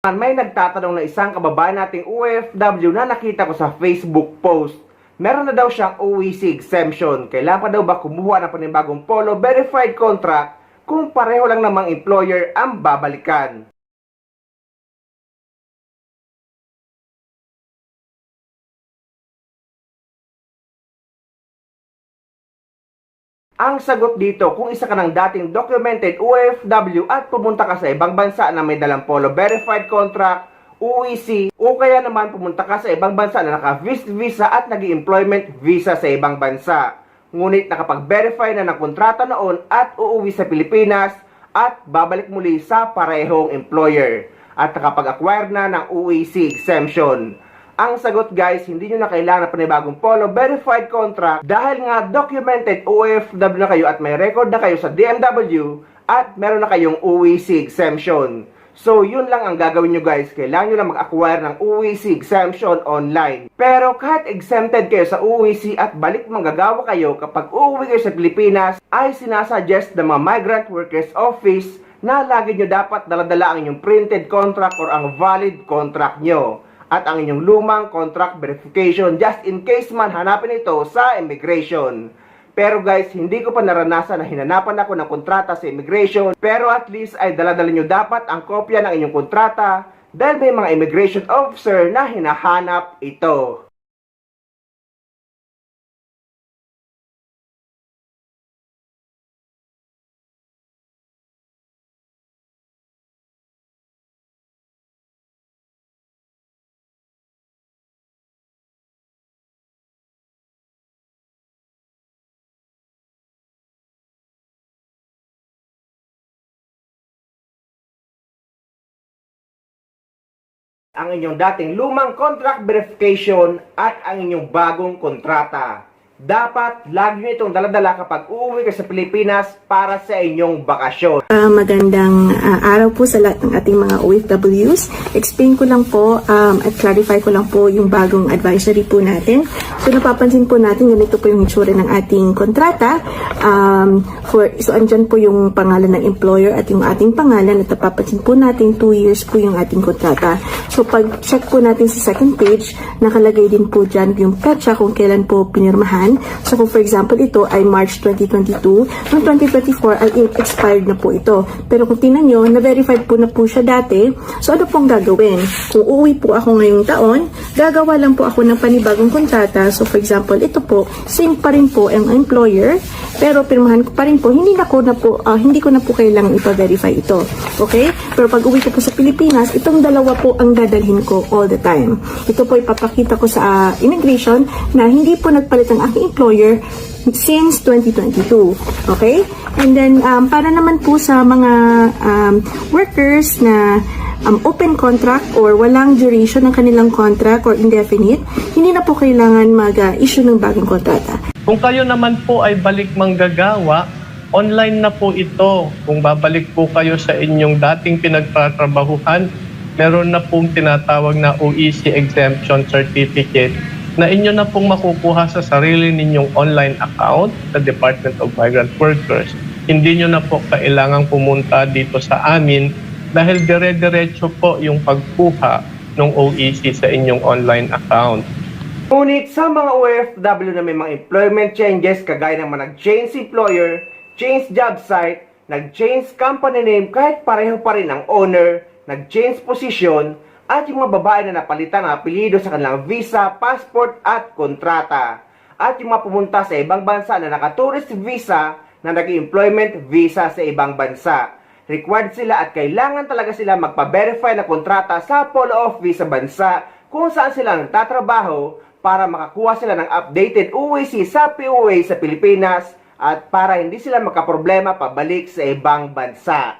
May nagtatanong na isang kababayan nating OFW na nakita ko sa Facebook post. Meron na daw siyang OEC exemption. Kailangan pa daw ba kumuha ng panibagong polo verified contract kung pareho lang namang employer ang babalikan? Ang sagot dito, kung isa ka ng dating documented OFW at pumunta ka sa ibang bansa na may dalang polo verified contract, OEC, o kaya naman pumunta ka sa ibang bansa na naka-visit visa at nag-employment visa sa ibang bansa. Ngunit nakapag-verify na ng kontrata noon at uuwi sa Pilipinas at babalik muli sa parehong employer at nakapag-acquire na ng OEC exemption. Ang sagot guys, hindi nyo na kailangan ng panibagong polo verified contract dahil nga documented OFW na kayo at may record na kayo sa DMW at meron na kayong OEC exemption. So yun lang ang gagawin nyo guys, kailangan nyo lang mag-acquire ng OEC exemption online. Pero kahit exempted kayo sa OEC at balik manggagawa kayo kapag uuwi kayo sa Pilipinas, ay sinasuggest ng mga Migrant Workers Office na lagi nyo dapat daladala ang inyong printed contract or ang valid contract nyo at ang inyong lumang contract verification just in case man hanapin ito sa immigration. Pero guys, hindi ko pa naranasan na hinanapan ako ng kontrata sa immigration, pero at least ay daladala nyo dapat ang kopya ng inyong kontrata dahil may mga immigration officer na hinahanap ito. Ang inyong dating lumang contract verification at ang inyong bagong kontrata. Dapat lagi nyo itong daladala kapag uuwi kayo sa Pilipinas para sa inyong bakasyon. Magandang araw po sa lahat ng ating mga OFWs. Explain ko lang po at clarify ko lang po yung bagong advisory po natin. So napapansin po natin, ganito po yung itsura ng ating kontrata. So andyan po yung pangalan ng employer at yung ating pangalan at napapansin po natin 2 years po yung ating kontrata. So pag check po natin sa second page, nakalagay din po dyan yung petsa kung kailan po pinirmahan. So kung for example ito ay March 2022, noong 2024 ay expired na po ito. Pero kung tingnan nyo, na-verified po na po siya dati. So ano pong gagawin? Kung uuwi po ako ngayong taon, gagawa lang po ako ng panibagong kontrata. So for example, ito po, same pa rin po ang employer, pero pirmahan ko pa rin po, hindi ko na po kailangang ipa-verify ito. Okay? Pero pag uwi ko po sa Pilipinas, itong dalawa po ang dadalhin ko all the time. Ito po ipapakita ko sa immigration na hindi po nagpalit ang aking employer since 2022. Okay? And then, para naman po sa mga workers na open contract or walang duration ng kanilang contract or indefinite, hindi na po kailangan mag-issue ng bagong kontrata. Kung kayo naman po ay balik manggagawa, online na po ito. Kung babalik po kayo sa inyong dating pinagtatrabahuhan, meron na pong tinatawag na OEC Exemption Certificate na inyo na pong makukuha sa sarili ninyong online account sa Department of Migrant Workers. Hindi nyo na po kailangang pumunta dito sa amin dahil dire-diretso po yung pagkuha ng OEC sa inyong online account. Ngunit sa mga OFW na may mga employment changes kagaya ng mga nag-change employer, change job site, nag-change company name kahit pareho pa rin ang owner, nag-change position, at yung mga babae na napalitan ng apelyido sa kanilang visa, passport at kontrata. At yung mga pumunta sa ibang bansa na naka-tourist visa na nag-employment visa sa ibang bansa. Required sila at kailangan talaga sila magpa-verify na kontrata sa polo office sa bansa kung saan sila nagtatrabaho para makakuha sila ng updated OEC sa POA sa Pilipinas at para hindi sila magkaproblema pabalik sa ibang bansa.